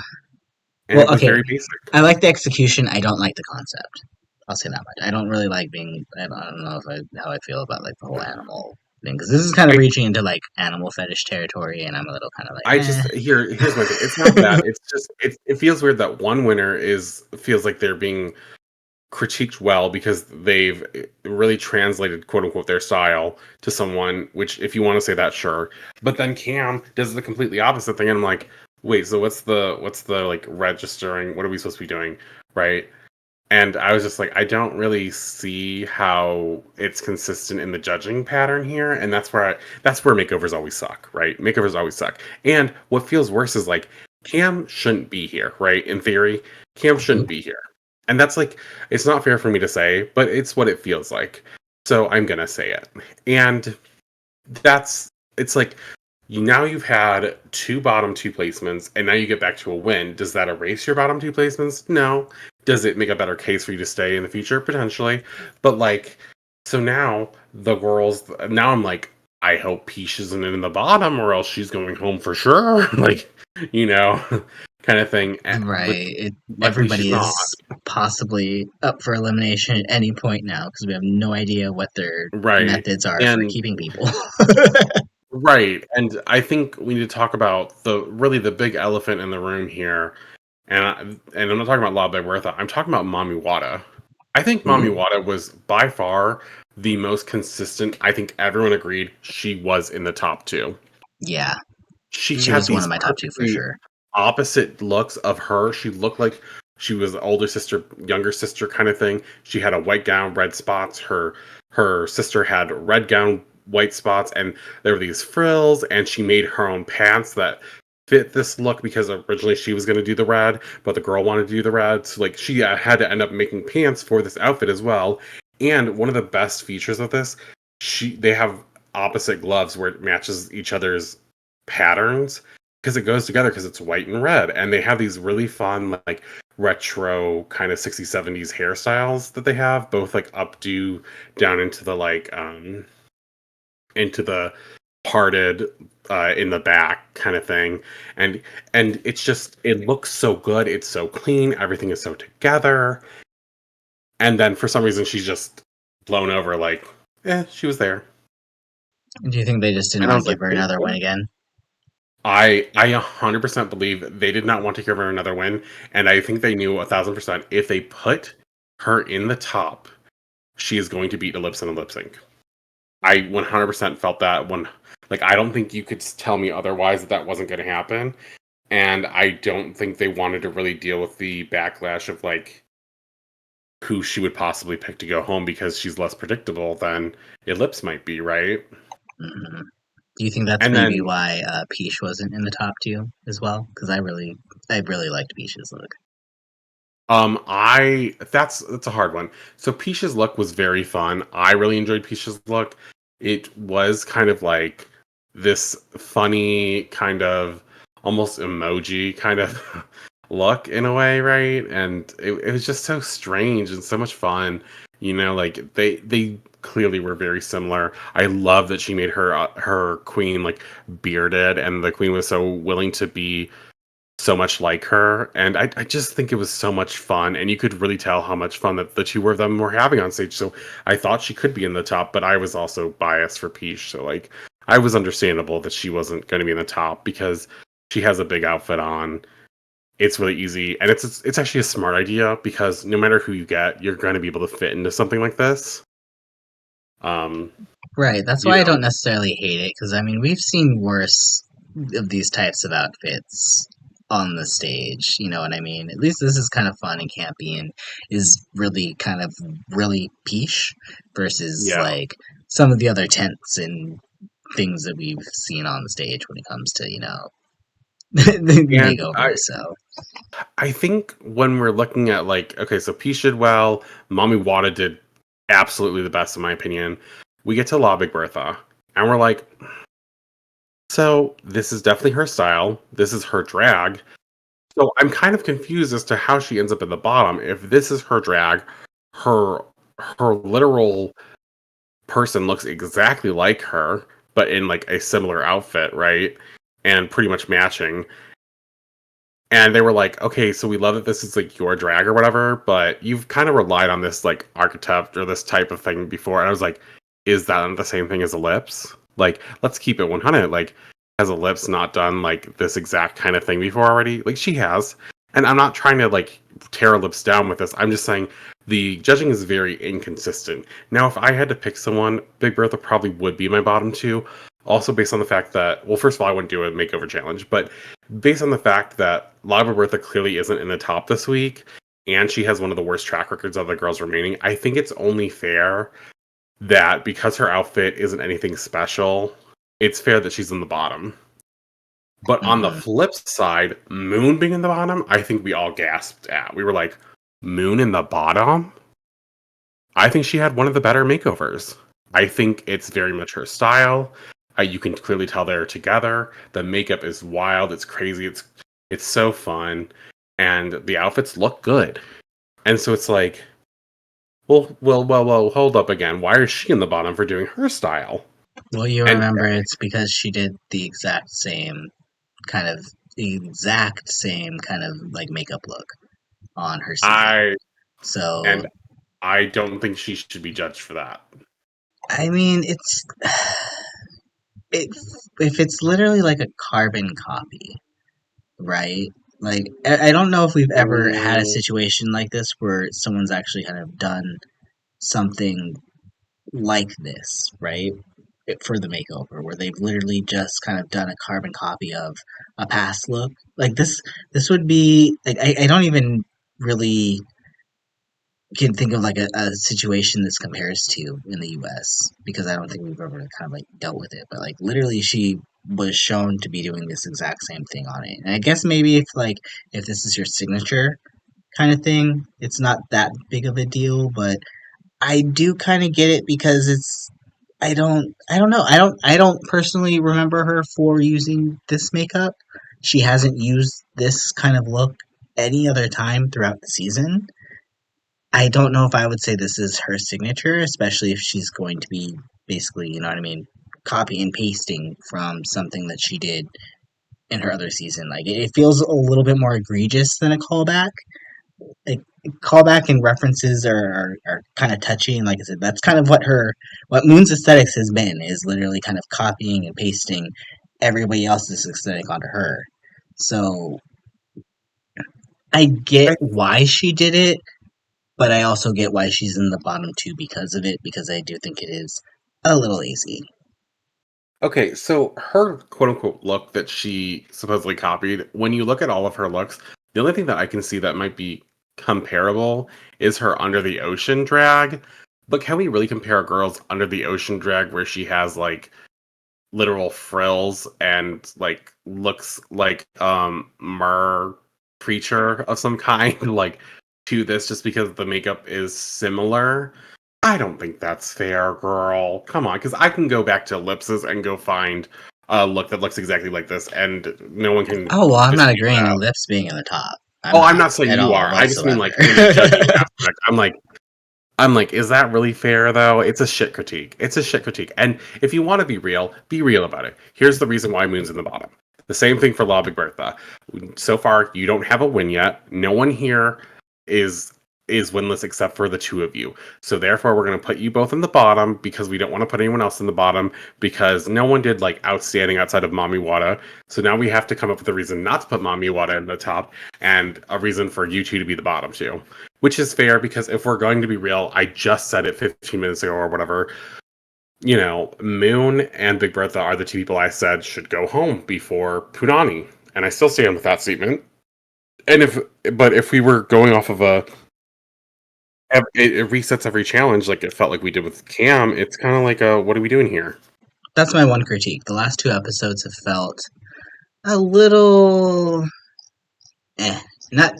and well, it was okay, very basic. I like the execution. I don't like the concept. I'll say that much. I don't really like being. I don't know if how I feel about like the whole animal thing, because this is kind of I reaching into like animal fetish territory, and I'm a little kind of I like, just here's my thing. It's not that. It's just it feels weird that one winner is feels like they're being critiqued well because they've really translated quote unquote their style to someone, which if you want to say that, sure. But then Cam does the completely opposite thing, and I'm like, wait, so what's the like registering? What are we supposed to be doing? Right? And I was just like, I don't really see how it's consistent in the judging pattern here, and that's where makeovers always suck, right? Makeovers always suck. And what feels worse is like Cam shouldn't be here, right? In theory, Cam shouldn't be here. And that's like it's not fair for me to say, but it's what it feels like. So I'm gonna say it. And that's it's like now you've had two bottom two placements and now you get back to a win. Does that erase your bottom two placements? No. Does it make a better case for you to stay in the future? Potentially. But like so now the girls now I'm like, I hope Piche isn't in the bottom or else she's going home for sure. Like, you know, kind of thing. But right. luckily Everybody she's not. is possibly up for elimination at any point now because we have no idea what their Right. methods are for And keeping people. right. And I think we need to talk about the big elephant in the room here. And I'm not talking about La Bertha. I'm talking about Mami Wada. I think Mami Ooh, Wada was by far the most consistent. I think everyone agreed she was in the top two. yeah, She she had was one these of my top two for perfectly sure. opposite looks of her. She looked like she was older sister, younger sister kind of thing. She had a white gown, red spots. Her sister had red gown, white spots, and there were these frills. And she made her own pants that fit this look because originally she was going to do the red, but the girl wanted to do the red. So like she had to end up making pants for this outfit as well. And one of the best features of this, they have opposite gloves where it matches each other's patterns because it goes together because it's white and red and they have these really fun like retro kind of 60s 70s hairstyles that they have both like updo down into the like into the parted in the back kind of thing and it's just it looks so good, it's so clean, everything is so together, and then for some reason she's just blown over like she was there, Do you think they just didn't and I want was to give like her thank another win you. again? I 100% believe they did not want to give her another win, and I think they knew 1,000% if they put her in the top, she is going to beat Elips in a lip sync. I 100% felt that one. Like I don't think you could tell me otherwise that wasn't going to happen, and I don't think they wanted to really deal with the backlash of like who she would possibly pick to go home because she's less predictable than Elips might be, right? Hmm. Do you think that's And maybe then why Piche wasn't in the top two as well? Because I really liked Piche's look. I that's a hard one. So Peach's look was very fun. I really enjoyed Peach's look. It was kind of like this funny kind of almost emoji kind of look in a way, right? And it was just so strange and so much fun. You know, like they clearly were very similar. I love that she made her queen like bearded, and the queen was so willing to be so much like her, and I just think it was so much fun, and you could really tell how much fun that the two of them were having on stage. So I thought she could be in the top, but I was also biased for Piche, so like I was understandable that she wasn't going to be in the top because she has a big outfit on. It's really easy, and it's actually a smart idea because no matter who you get, you're going to be able to fit into something like this. Um, Right, that's you why I don't know, necessarily hate it, because I mean, we've seen worse of these types of outfits on the stage, you know what I mean? At least this is kind of fun and campy and is really kind of really Piche versus yeah, like some of the other tents and things that we've seen on the stage when it comes to, the and makeover, so. I think when we're looking at like, okay, so Peach did well, Mommy Wada did absolutely the best in my opinion. We get to La Big Bertha, and we're like, so this is definitely her style. This is her drag. So I'm kind of confused as to how she ends up in the bottom. If this is her drag, her literal person looks exactly like her, but in like a similar outfit, right? And pretty much matching. And they were like, okay, so we love that this is like your drag or whatever, but you've kind of relied on this like archetype or this type of thing before. And I was like, is that the same thing as Elips? Like, let's keep it 100. Like, has Elips not done like this exact kind of thing before already? Like, she has. And I'm not trying to like tear Elips down with this. I'm just saying the judging is very inconsistent. Now, if I had to pick someone, Big Bertha probably would be my bottom two. Also, based on the fact that, well, first of all, I wouldn't do a makeover challenge, but based on the fact that Lava Bertha clearly isn't in the top this week, and she has one of the worst track records of the girls remaining, I think it's only fair that because her outfit isn't anything special, it's fair that she's in the bottom. But on the Mhm. flip side, Moon being in the bottom, I think we all gasped at. We were like, Moon in the bottom? I think she had one of the better makeovers. I think it's very much her style. You can clearly tell they're together. The makeup is wild. It's crazy. It's so fun, and the outfits look good. And so it's like, well. Hold up again. Why is she in the bottom for doing her style? Well, you And remember it's because she did the kind of exact same kind of like makeup look on her season. I So, and I don't think she should be judged for that. I mean, it, if it's literally like a carbon copy, right? Like, I don't know if we've ever had a Mm, situation like this where someone's actually kind of done something like this, right? For the makeover, where they've literally just kind of done a carbon copy of a past look. Like this would be like I don't even really can think of like a situation this compares to in the US because I don't think we've ever kind of like dealt with it. But like literally she was shown to be doing this exact same thing on it. And I guess maybe if this is your signature kind of thing, it's not that big of a deal, but I do kind of get it because I don't know. I don't personally remember her for using this makeup. She hasn't used this kind of look any other time throughout the season. I don't know if I would say this is her signature, especially if she's going to be basically, you know what I mean, copy and pasting from something that she did in her other season. Like it feels a little bit more egregious than a callback. Like callback and references are kind of touchy, and like I said, that's kind of what Moon's aesthetics has been is literally kind of copying and pasting everybody else's aesthetic onto her. So I get I, why she did it, but I also get why she's in the bottom two because of it, because I do think it is a little lazy. okay, so her quote unquote look that she supposedly copied, when you look at all of her looks, the only thing that I can see that might be comparable is her under the ocean drag. But can we really compare a girl's under the ocean drag where she has like literal frills and like looks like mer creature of some kind like to this just because the makeup is similar? I don't think that's fair, girl. Come on, because I can go back to ellipses and go find a look that looks exactly like this, and no one can Oh well, I'm not dispute agreeing that. on lips being in the top. I'm Oh, I'm not not saying at you all are. I just mean whatsoever. like in a judging aspect. I'm like, is that really fair though? It's a shit critique. It's a shit critique. And if you want to be real about it. Here's the reason why Moon's in the bottom. The same thing for La Big Bertha. So far, you don't have a win yet. No one here is is winless except for the two of you. So therefore, we're going to put you both in the bottom because we don't want to put anyone else in the bottom because no one did like outstanding outside of Mommy Wada. So now we have to come up with a reason not to put Mommy Wada in the top and a reason for you two to be the bottom two. Which is fair because if we're going to be real, I just said it 15 minutes ago or whatever. You know, Moon and Big Bertha are the two people I said should go home before Punani. And I still stand with that statement. And if we were going off of it resets every challenge like it felt like we did with Cam, it's kind of like what are we doing here? That's my one critique. The last two episodes have felt a little eh. Not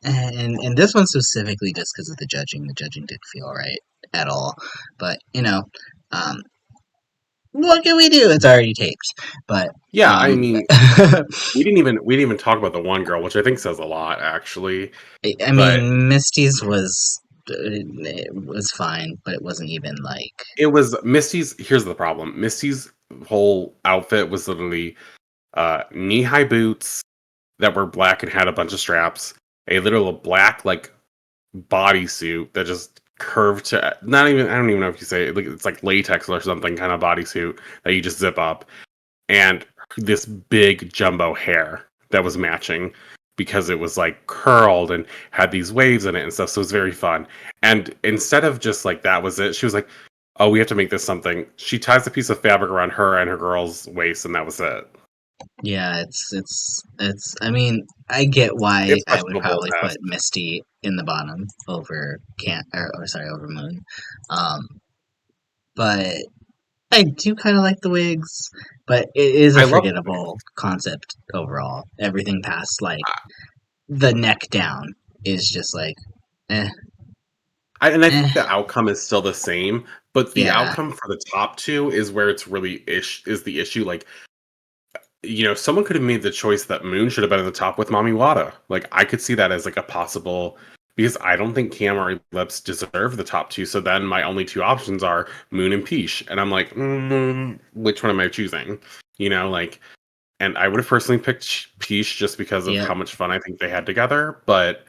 and this one specifically just because of the judging. The judging didn't feel right at all. But um, what can we do? It's already taped. But Yeah, I um, mean, we didn't even talk about the one girl, which I think says a lot actually. I But mean, Misty's it was fine, but it wasn't even like it was Misty's. Here's the problem: Misty's whole outfit was literally knee-high boots that were black and had a bunch of straps, a literal black like bodysuit that just curved to not even I don't even know if you say it, like it's like latex or something kind of bodysuit that you just zip up, and this big jumbo hair that was matching because it was like curled and had these waves in it and stuff. So it was very fun. And instead of just like that was it, she was like, "Oh, we have to make this something." She ties a piece of fabric around her and her girl's waist, and that was it. Yeah, it's I mean, I get why It's I would questionable probably at put best. Misty in the bottom over can or sorry, over Moon. Um, but I do kind of like the wigs, but it is a I love the wigs. forgettable concept overall. Everything past like the neck down is just like eh, And I eh, think the outcome is still the same, but the yeah, outcome for the top two is where it's really is the issue. Like, someone could have made the choice that Moon should have been at the top with Mami Wada. Like, I could see that as like a possible because I don't think Cam or Elips deserve the top two. So then my only two options are Moon and Piche, and I'm like, which one am I choosing? Like, and I would have personally picked Piche just because of yep, how much fun I think they had together, but.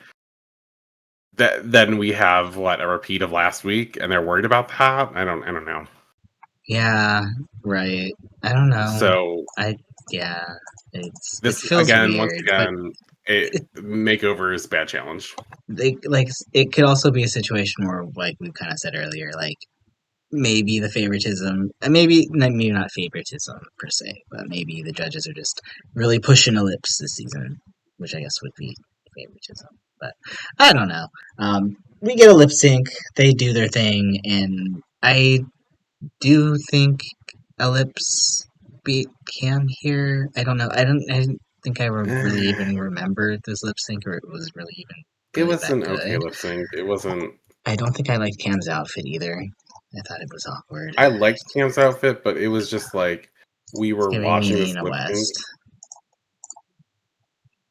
That then we have what a repeat of last week, and they're worried about that. I don't know. yeah, right. I don't know. So I yeah, it this feels again, once weird, but again, makeover is bad challenge. they like it could also be a situation where like we kind of said earlier, like maybe the favoritism, maybe not favoritism per se, but maybe the judges are just really pushing Elips this season, which I guess would be favoritism. But I don't know. We get a lip sync, they do their thing, and I do think Elips beat Cam here. I don't know. I didn't think really even remembered this lip sync, or it was really even It really was that an okay good. lip sync. It wasn't. I don't think I liked Cam's outfit either. I thought it was awkward. I liked Cam's outfit, but it was just like we It's were giving me watching this Nina lip sync. West.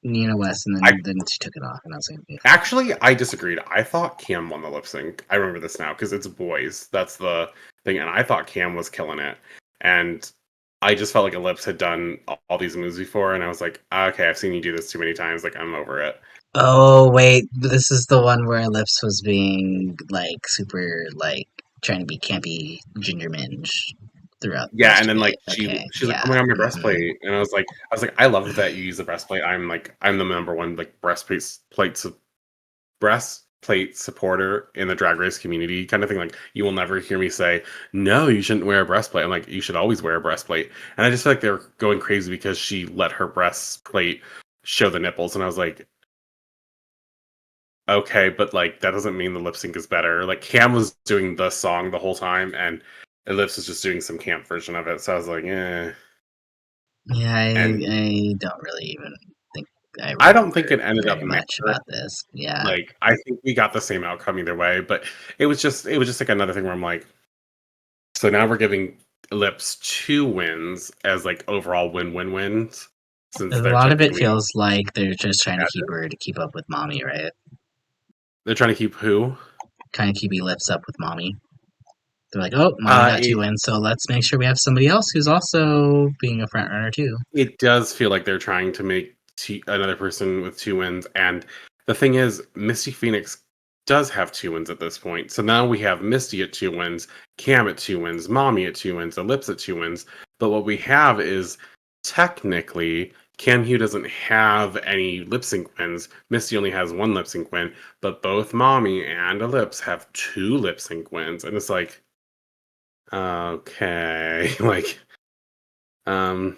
Nina West, and I then she took it off, and I was like, okay. actually I disagreed. I thought Cam won the lip sync. I remember this now because it's boys. That's the thing, and I thought Cam was killing it. And I just felt like Ellipse had done all these moves before, and I was like, okay, I've seen you do this too many times. Like, I'm over it. Oh wait, this is the one where Lips was being like super like trying to be campy ginger minge throughout Yeah, most and of then it. like Okay, she's like, oh my yeah. god, my Hmm. breastplate, and I was like, I love that you use the breastplate. I'm the number one like breastplate supporter in the drag race community kind of thing. Like, you will never hear me say no, you shouldn't wear a breastplate. I'm like, you should always wear a breastplate. And I just feel like they're going crazy because she let her breastplate show the nipples, and I was like, okay, but like that doesn't mean the lip sync is better. Like, Cam was doing the song the whole time, and Ellipse was just doing some camp version of it. So I was like, eh. Yeah, And I don't really even think I I don't think remember it ended up very mattering. much about this. Yeah, Like, I think we got the same outcome either way, but it was just like another thing where I'm like, so now we're giving Ellipse two wins as like overall win wins a since lot of it feels like they're just trying to keep admin. her to keep up with mommy, right? They're trying to keep who? Kind of keeping Lips up with mommy. They're like, oh, mommy got two It wins, so let's make sure we have somebody else who's also being a front runner too. it does feel like they're trying to make another person with two wins, and the thing is, Misty Phoenix does have two wins at this point. So now we have Misty at two wins, Cam at two wins, Mommy at two wins, Ellipse at two wins. But what we have is technically Cam Hugh doesn't have any lip sync wins. Misty only has one lip sync win, but both Mommy and Ellipse have two lip sync wins, and it's like, okay, like, um,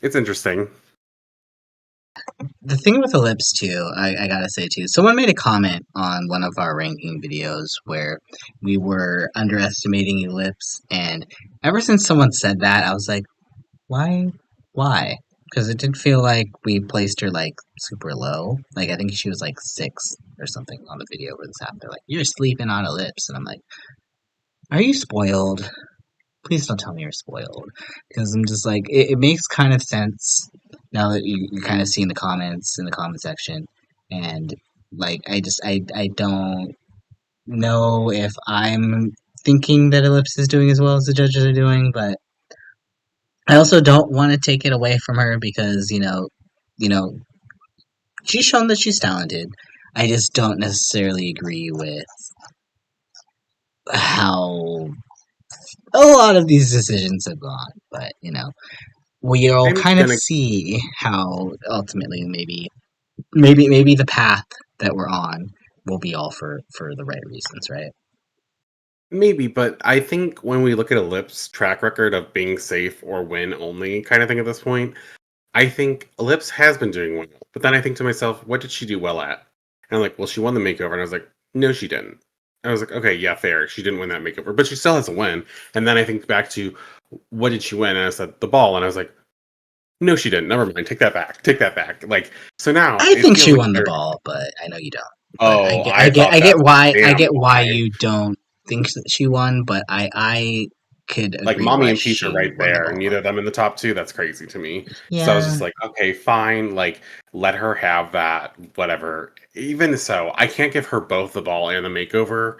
it's interesting. The thing with Elips too, I gotta say too, someone made a comment on one of our ranking videos where we were underestimating Elips, and ever since someone said that, I was like, why? Why? Because it did feel like we placed her like super low. Like I think she was like six or something on the video where this happened. They're like, "You're sleeping on Elips," and I'm like, "Are you spoiled? Please don't tell me you're spoiled." Because I'm just like, it makes kind of sense now that you kind of see in the comments in the comment section, and like I don't know if I'm thinking that Ellipse is doing as well as the judges are doing, but I also don't want to take it away from her because you know, she's shown that she's talented. I just don't necessarily agree with how a lot of these decisions have gone. But we'll I'm kind of gonna see how ultimately maybe the path that we're on will be all for the right reasons, right? maybe, but I think when we look at Elip's track record of being safe or win only kind of thing at this point, I think Elips has been doing well. But then I think to myself, what did she do well at? And I'm like, well, she won the makeover. And I was like, no, she didn't. I was like, okay, yeah, fair. She didn't win that makeover, but she still has a win. And then I think back to what did she win? And I said, the ball. And I was like, no, she didn't. Never mind. Take that back. Take that back. Like, so now I it think feels she like won the very, ball, but I know you don't. But oh, I I thought get that's why a damn lie. you don't think that she won, but I could Like agree Mommy why and Piche are she right won the there, ball. neither of them in the top two. That's crazy to me. So I was Yeah, just like, okay, fine, like let her have that, whatever. Even so, I can't give her both the ball and the makeover.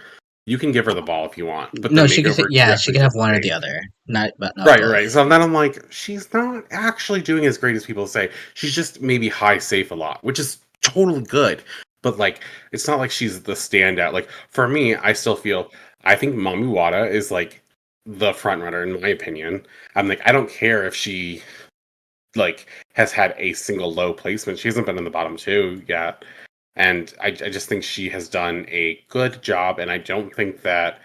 You can give her the ball if you want, but the no, she could. makeover Yeah, you she actually could have feel one or the safe. other, not but not Right, both. right. So then I'm like, she's not actually doing as great as people say. She's just maybe high safe a lot, which is totally good. But like, it's not like she's the standout. Like for me, I still feel I think Mami Wada is like the front runner in my opinion. I'm like, I don't care if she like has had a single low placement. She hasn't been in the bottom two yet. And I just think she has done a good job, and I don't think that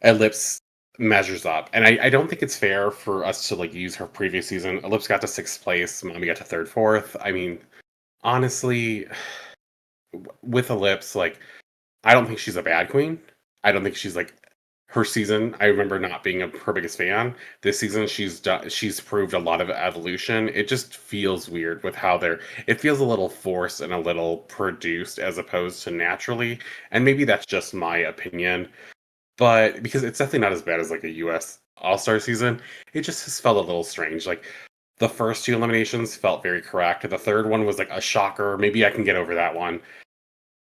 Elips measures up. And I don't think it's fair for us to like use her previous season. Elips got to sixth place, Mommy got to third, fourth. I mean, honestly, with Elips, like I don't think she's a bad queen. I don't think she's like her season. I remember not being her biggest fan. This season, she's proved a lot of evolution. It just feels weird with how they're. It feels a little forced and a little produced as opposed to naturally. And maybe that's just my opinion. But because it's definitely not as bad as like a US All Star season, it just has felt a little strange. Like the first two eliminations felt very correct. The third one was like a shocker. Maybe I can get over that one.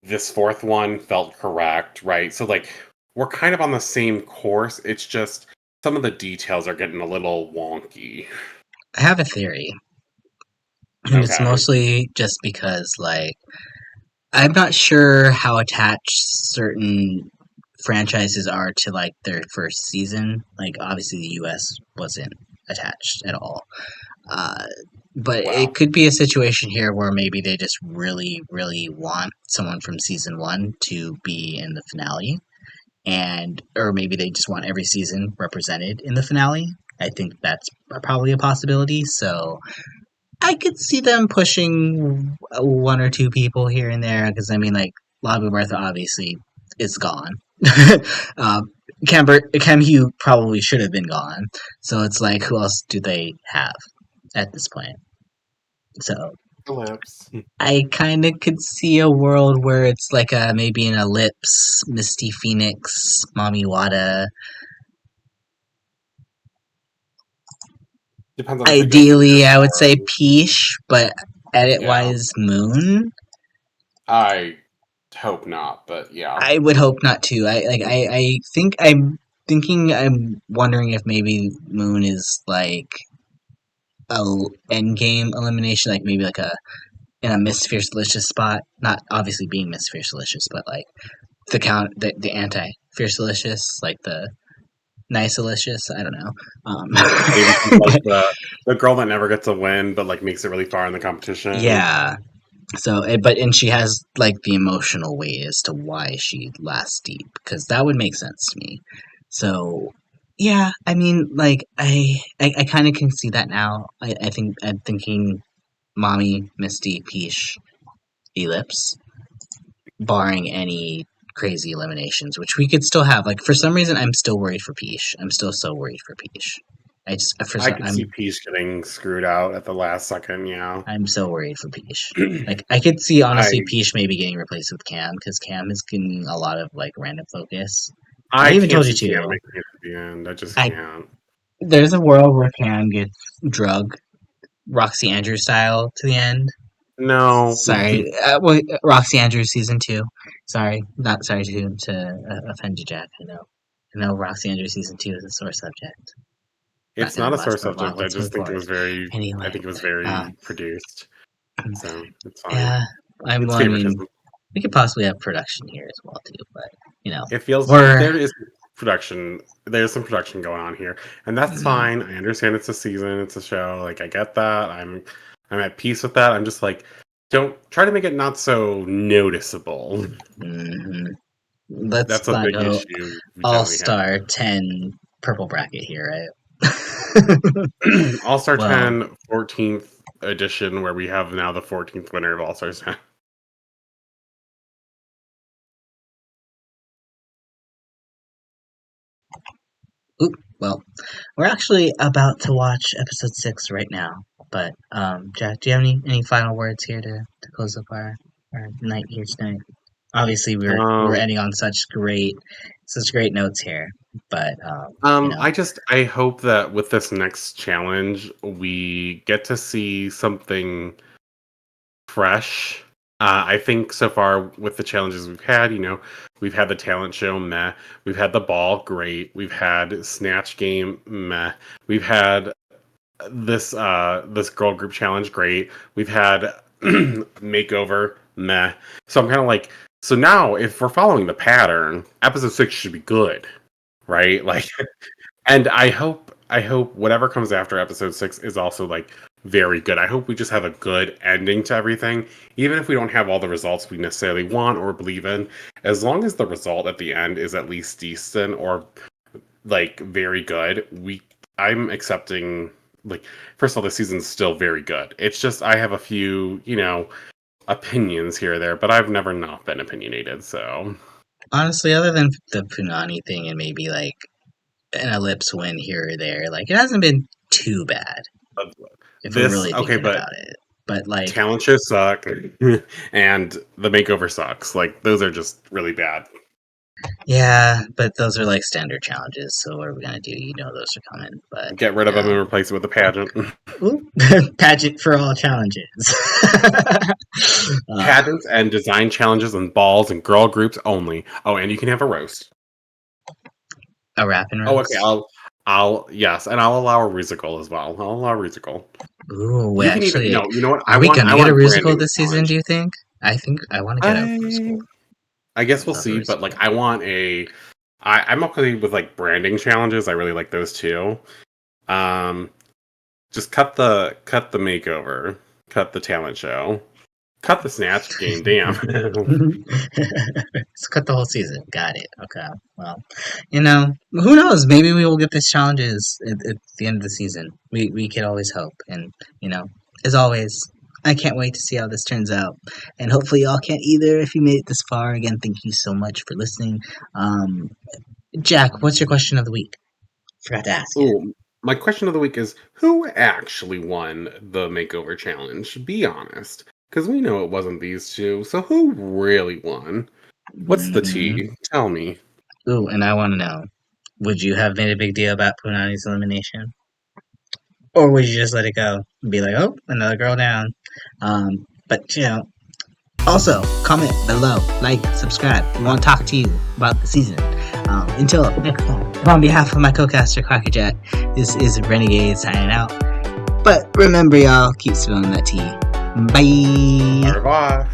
This fourth one felt correct, right? So like we're kind of on the same course. It's just some of the details are getting a little wonky. I have a theory, and it's Okay. mostly just because I'm not sure how attached certain franchises are to their first season. Like obviously the US wasn't attached at all. Uh, but it Wow. could be a situation here where maybe they just really, really want someone from season one to be in the finale, and or maybe they just want every season represented in the finale. I think that's probably a possibility. So I could see them pushing one or two people here and there because I mean, like Labu Bertha obviously is gone. um, Cam Hugh probably should have been gone. So it's like, who else do they have at this point? So Collapse. I kind of could see a world where it's like maybe an Elips, Misty Phoenix, Mommy Wada. Depends on if they go Ideally, Vegas I would or say Piche, but edit yeah. wise, Moon. I hope not, but yeah. I would hope not too. I think I'm wondering if maybe Moon is like a end game elimination, like maybe like a in a Miss Fierce Delicious spot. Not obviously being Miss Fierce Delicious, but like the anti Fierce Delicious, like the nice delicious. I don't know. Maybe she's like But the girl that never gets a win, but like makes it really far in the competition. yeah. So, but and she has like the emotional weight as to why she lasts deep, because that would make sense to me. So, yeah, I mean, like I kind of can see that now. I think I'm thinking, Mommy, Misty, Peach, Elips, barring any crazy eliminations, which we could still have. Like for some reason, I'm still worried for Peach. I'm still so worried for Peach. I just for I some, could see Peach getting screwed out at the last second. Yeah. I'm so worried for Peach. Like I could see honestly I Peach maybe getting replaced with Cam because Cam is getting a lot of like random focus. I I even can't told you see Cam too. making it to the end. I just I can't. There's a world where Cam gets drug Roxy Andrews style to the end. No. Sorry, Roxy Andrews season two. Sorry, not sorry to offend you, Jack. I know Roxy Andrews season two is a sore subject. It's gonna not a sore last for a while. subject. I Let's move just think it forward. was very. I Anyway, think it was very um, produced. So it's fine. yeah, I It's mean, favoritism. we could possibly have production here as well too, but It feels we're there is production. There's some production going on here, and that's mm, fine. I understand it's a season, it's a show. Like I get that. I'm at peace with that. I'm just like, don't try to make it not so noticeable. mhm. Let's That's a not big go issue we generally have. all-star 10 purple bracket here, right? All Star Well, 10, 14th edition, where we have now the 14th winner of All Stars 10. well, we're actually about to watch episode 6 right now. But Jack, do you have any final words here to close up our night here tonight? Obviously, we're Um, ending on such great notes here, but I hope that with this next challenge, we get to see something fresh. I think so far with the challenges we've had, we've had the talent show, meh. We've had the ball, great. We've had snatch game, meh. We've had this girl group challenge, great. We've had makeover, meh. So I'm kind of like, so now if we're following the pattern, episode 6 should be good, right? Like, and I hope whatever comes after episode 6 is also like very good. I hope we just have a good ending to everything, even if we don't have all the results we necessarily want or believe in. As long as the result at the end is at least decent or like very good, I'm accepting. Like, first of all, the season's still very good. It's just I have a few, opinions here or there, but I've never not been opinionated. So honestly, other than the Punani thing and maybe like an Elips win here or there, like it hasn't been too bad if we're this really okay, thinking but about it. But like, talent shows suck, and the makeover sucks. Like those are just really bad. yeah, but those are like standard challenges. So what are we gonna do? You know those are coming. But Get rid of them and replace it with a pageant. ooh, pageant for all challenges. uh, Pageants and design challenges and balls and girl groups only. Oh, and you can have a roast. a rap and Oh, okay. roast. I'll yes, and I'll allow a musical as well. I'll allow a musical. Ooh, wait, You can even actually, no. You know what? are we I gonna get a want musical branding this season? challenge. Do you think? I think I want to get a I musical. I guess I we'll love a see, but like musical. I want a. I'm okay with like branding challenges. I really like those too. Um, just cut the makeover, cut the talent show, cut the snatch game. Damn. Let's cut the whole season. Got it. Okay. Well, who knows? Maybe we will get these challenges at the end of the season. We could always hope. And as always, I can't wait to see how this turns out. And hopefully, y'all can't either. If you made it this far, again, thank you so much for listening. Um, Jack, what's your question of the week? Forgot to ask it. Oh, my question of the week is: who actually won the makeover challenge? Be honest, because we know it wasn't these two. So who really won? What's the Hmm. tea? Tell me. Ooh, and I want to know: would you have made a big deal about Punani's elimination? Or would you just let it go and be like, oh, another girl down? But also comment below, like, subscribe. We want to talk to you about the season. Until next time, on behalf of my co-caster QuackrrJack, this is Renegayde signing out. But remember, y'all, keep spilling that tea. Bye. Au revoir.